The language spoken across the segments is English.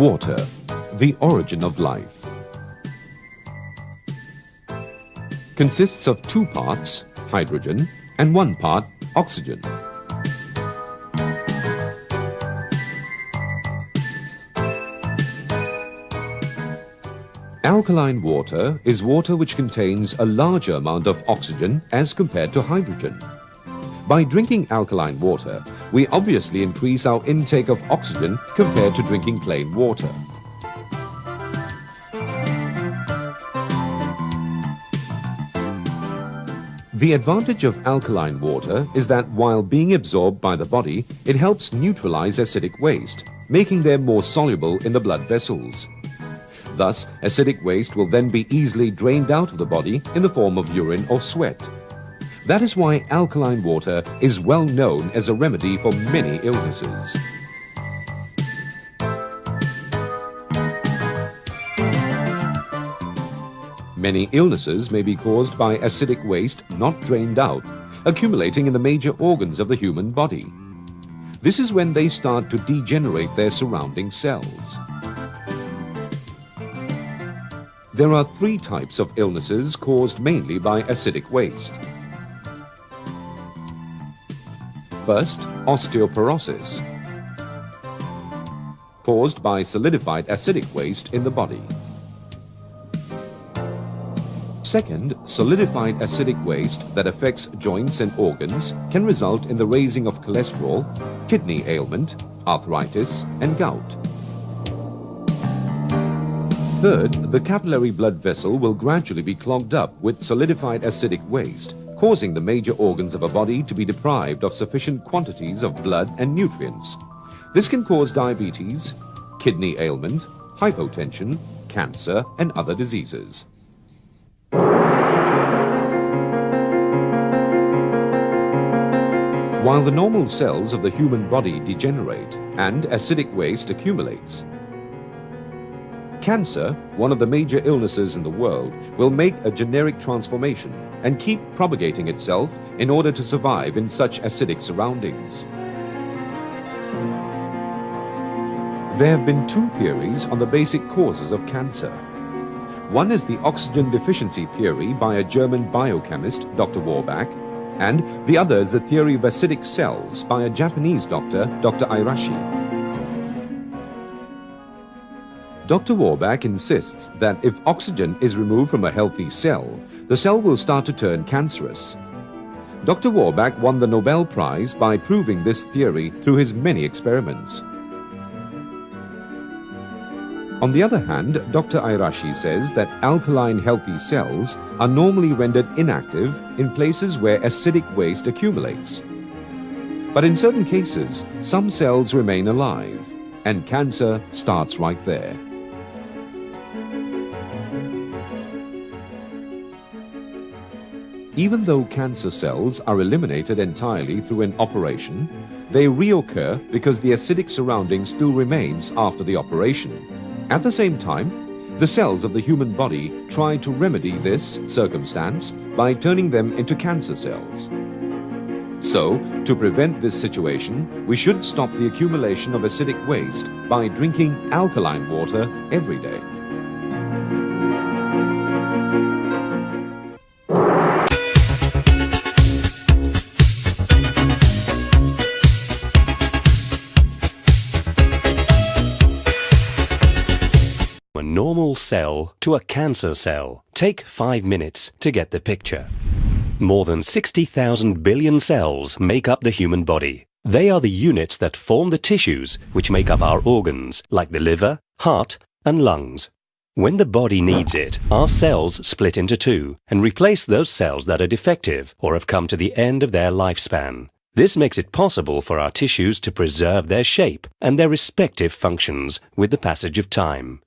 Water, the origin of life. Consists of 2 parts, hydrogen, and 1 part, oxygen. Alkaline water is water which contains a larger amount of oxygen as compared to hydrogen. By drinking alkaline water, we obviously increase our intake of oxygen compared to drinking plain water. The advantage of alkaline water is that while being absorbed by the body, it helps neutralize acidic waste, making them more soluble in the blood vessels. Thus, acidic waste will then be easily drained out of the body in the form of urine or sweat. That is why alkaline water is well known as a remedy for many illnesses. Many illnesses may be caused by acidic waste not drained out, accumulating in the major organs of the human body. This is when they start to degenerate their surrounding cells. There are 3 types of illnesses caused mainly by acidic waste. First, osteoporosis, caused by solidified acidic waste in the body. Second, solidified acidic waste that affects joints and organs can result in the raising of cholesterol, kidney ailment, arthritis, and gout. Third, the capillary blood vessel will gradually be clogged up with solidified acidic waste, causing the major organs of a body to be deprived of sufficient quantities of blood and nutrients. This can cause diabetes, kidney ailment, hypotension, cancer, and other diseases. While the normal cells of the human body degenerate and acidic waste accumulates, cancer, one of the major illnesses in the world, will make a generic transformation and keep propagating itself in order to survive in such acidic surroundings. There have been 2 theories on the basic causes of cancer. One is the oxygen deficiency theory by a German biochemist, Dr. Warbach, and the other is the theory of acidic cells by a Japanese doctor, Dr. Irashi. Dr. Warbach insists that if oxygen is removed from a healthy cell, the cell will start to turn cancerous. Dr. Warbach won the Nobel Prize by proving this theory through his many experiments. On the other hand, Dr. Irashi says that alkaline healthy cells are normally rendered inactive in places where acidic waste accumulates. But in certain cases, some cells remain alive, and cancer starts right there. Even though cancer cells are eliminated entirely through an operation, they reoccur because the acidic surrounding still remains after the operation. At the same time, the cells of the human body try to remedy this circumstance by turning them into cancer cells. So, to prevent this situation, we should stop the accumulation of acidic waste by drinking alkaline water every day. A normal cell to a cancer cell. Take 5 minutes to get the picture. More than 60,000 billion cells make up the human body. They are the units that form the tissues which make up our organs, like the liver, heart, and lungs. When the body needs it, our cells split into 2 and replace those cells that are defective or have come to the end of their lifespan. This makes it possible for our tissues to preserve their shape and their respective functions with the passage of time.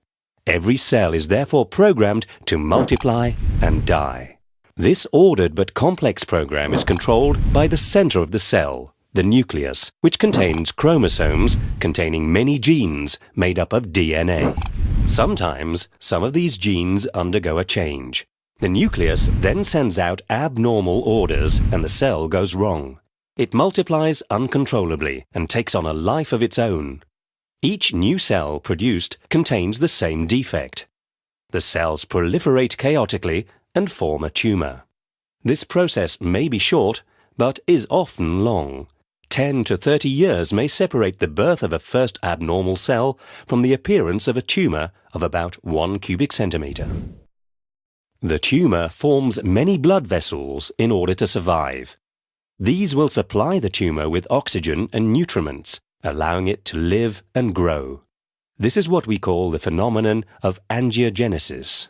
Every cell is therefore programmed to multiply and die. This ordered but complex program is controlled by the center of the cell, the nucleus, which contains chromosomes containing many genes made up of DNA. Sometimes, some of these genes undergo a change. The nucleus then sends out abnormal orders and the cell goes wrong. It multiplies uncontrollably and takes on a life of its own. Each new cell produced contains the same defect. The cells proliferate chaotically and form a tumor. This process may be short, but is often long. 10 to 30 years may separate the birth of a first abnormal cell from the appearance of a tumor of about 1 cubic centimeter. The tumor forms many blood vessels in order to survive. These will supply the tumor with oxygen and nutriments, allowing it to live and grow. This is what we call the phenomenon of angiogenesis.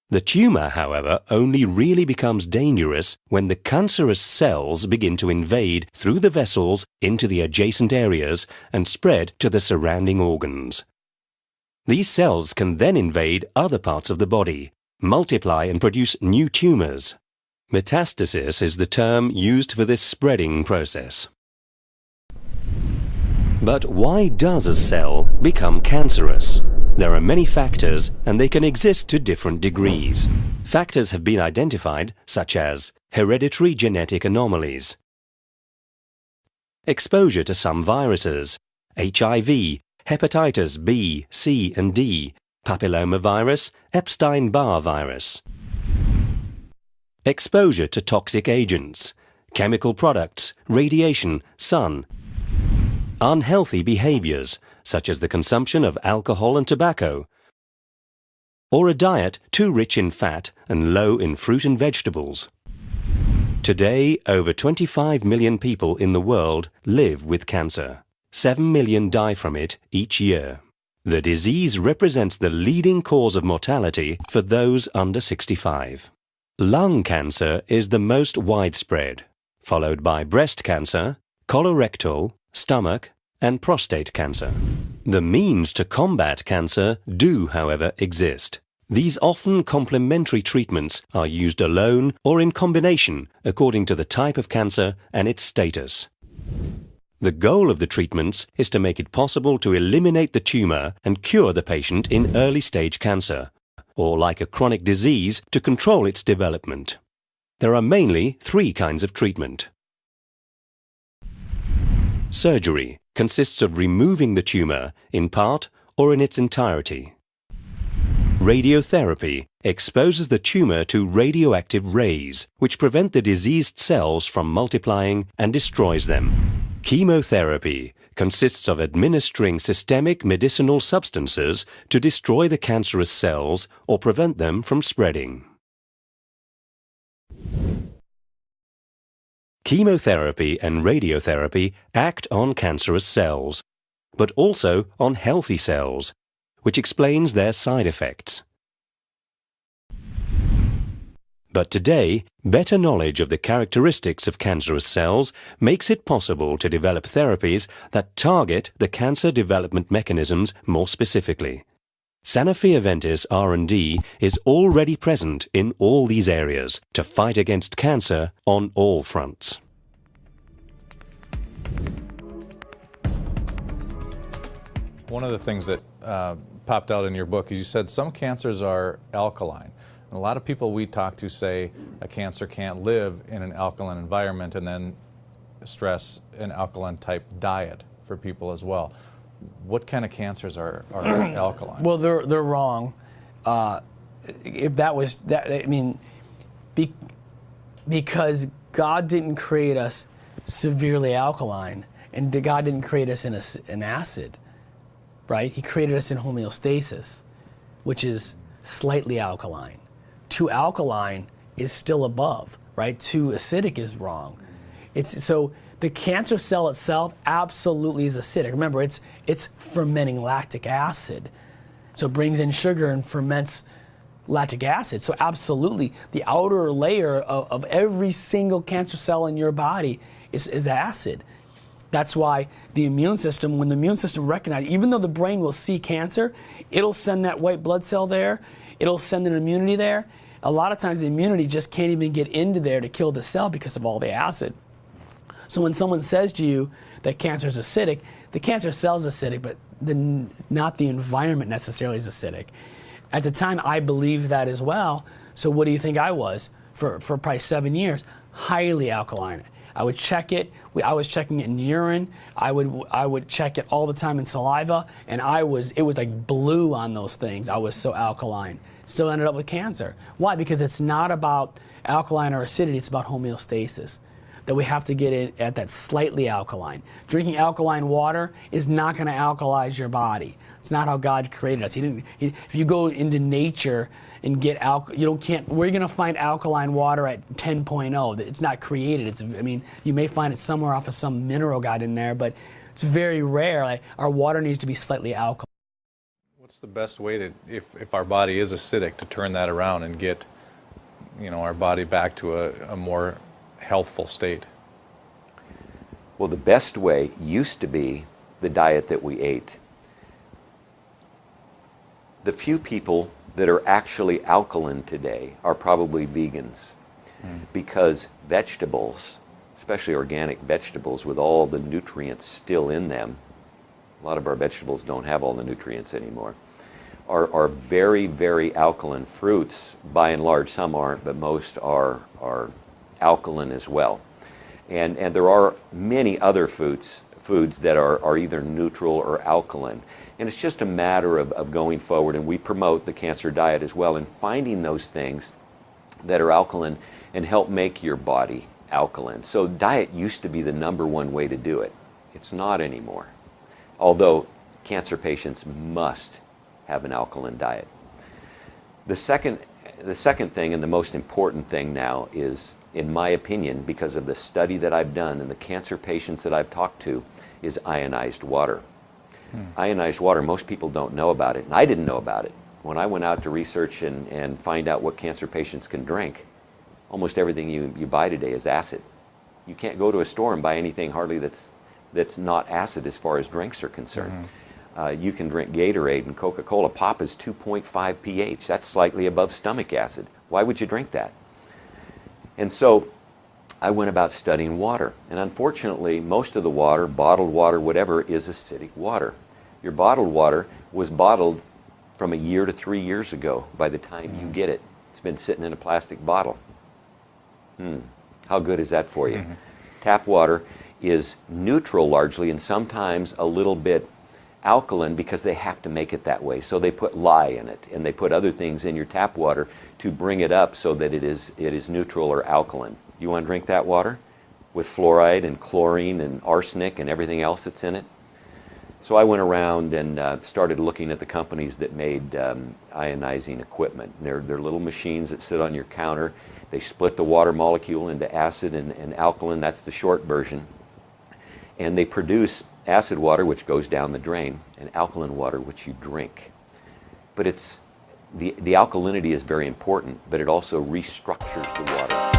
The tumor, however, only really becomes dangerous when the cancerous cells begin to invade through the vessels into the adjacent areas and spread to the surrounding organs. These cells can then invade other parts of the body, multiply and produce new tumors. Metastasis is the term used for this spreading process. But why does a cell become cancerous? There are many factors, and they can exist to different degrees. Factors have been identified, such as hereditary genetic anomalies, exposure to some viruses, HIV, hepatitis B, C, and D, papillomavirus, Epstein-Barr virus, exposure to toxic agents, chemical products, radiation, sun, unhealthy behaviors, such as the consumption of alcohol and tobacco, or a diet too rich in fat and low in fruit and vegetables. Today, over 25 million people in the world live with cancer. 7 million die from it each year. The disease represents the leading cause of mortality for those under 65. Lung cancer is the most widespread, followed by breast cancer, colorectal, stomach, and prostate cancer. The means to combat cancer do, however, exist. These often complementary treatments are used alone or in combination according to the type of cancer and its status. The goal of the treatments is to make it possible to eliminate the tumor and cure the patient in early-stage cancer, or like a chronic disease, to control its development. There are mainly 3 kinds of treatment. Surgery consists of removing the tumor in part or in its entirety. Radiotherapy exposes the tumor to radioactive rays, which prevent the diseased cells from multiplying and destroys them. Chemotherapy consists of administering systemic medicinal substances to destroy the cancerous cells or prevent them from spreading. Chemotherapy and radiotherapy act on cancerous cells, but also on healthy cells, which explains their side effects. But today, better knowledge of the characteristics of cancerous cells makes it possible to develop therapies that target the cancer development mechanisms more specifically. Sanofi Aventis R&D is already present in all these areas to fight against cancer on all fronts. One of the things that popped out in your book is you said some cancers are alkaline. And a lot of people we talk to say a cancer can't live in an alkaline environment, and then stress an alkaline type diet for people as well. What kind of cancers are alkaline? Well, they're wrong. If that was that, I mean, because God didn't create us severely alkaline, and God didn't create us in an acid, right? He created us in homeostasis, which is slightly alkaline. Too alkaline is still above, right? Too acidic is wrong. So the cancer cell itself absolutely is acidic. Remember, it's fermenting lactic acid. So it brings in sugar and ferments lactic acid. So absolutely, the outer layer of every single cancer cell in your body is acid. That's why the immune system, when the immune system recognizes, even though the brain will see cancer, it'll send that white blood cell there, it'll send an immunity there. A lot of times the immunity just can't even get into there to kill the cell because of all the acid. So when someone says to you that cancer is acidic, the cancer cell is acidic, but not the environment necessarily is acidic. At the time, I believed that as well. So what do you think I was? For probably 7 years, highly alkaline. I would check it. I was checking it in urine. I would check it all the time in saliva, and it was like blue on those things. I was so alkaline. Still ended up with cancer. Why? Because it's not about alkaline or acidity, it's about homeostasis. That we have to get it at that slightly alkaline. Drinking alkaline water is not going to alkalize your body. It's not how God created us. If you go into nature and get where are you going to find alkaline water at 10.0? It's not created. You may find it somewhere off of some mineral got in there, but it's very rare. Like, our water needs to be slightly alkaline. What's the best way to, if our body is acidic, to turn that around and get, our body back to a more healthful state? Well, the best way used to be the diet that we ate. The few people that are actually alkaline today are probably vegans, because vegetables, especially organic vegetables with all the nutrients still in them, a lot of our vegetables don't have all the nutrients anymore, are very, very alkaline. Fruits, by and large, some aren't, but most are alkaline as well. And there are many other foods that are either neutral or alkaline. And it's just a matter of going forward, and we promote the cancer diet as well, and finding those things that are alkaline and help make your body alkaline. So diet used to be the #1 way to do it. It's not anymore. Although cancer patients must have an alkaline diet. The second thing, and the most important thing now, is, in my opinion, because of the study that I've done and the cancer patients that I've talked to, is ionized water. Ionized water, most people don't know about it, and I didn't know about it. When I went out to research and find out what cancer patients can drink, almost everything you buy today is acid. You can't go to a store and buy anything hardly that's not acid as far as drinks are concerned. You can drink Gatorade and Coca-Cola. Pop is 2.5 pH. That's slightly above stomach acid. Why would you drink that? And so I went about studying water. And unfortunately, most of the water, bottled water, whatever, is acidic water. Your bottled water was bottled from 1 year to 3 years ago by the time you get it. It's been sitting in a plastic bottle. How good is that for you? Tap water is neutral largely, and sometimes a little bit alkaline, because they have to make it that way. So they put lye in it, and they put other things in your tap water to bring it up so that it is neutral or alkaline. You want to drink that water with fluoride and chlorine and arsenic and everything else that's in it? So I went around and started looking at the companies that made ionizing equipment. They're little machines that sit on your counter. They split the water molecule into acid and alkaline. That's the short version. And they produce acid water, which goes down the drain, and alkaline water, which you drink. But the alkalinity is very important, but it also restructures the water.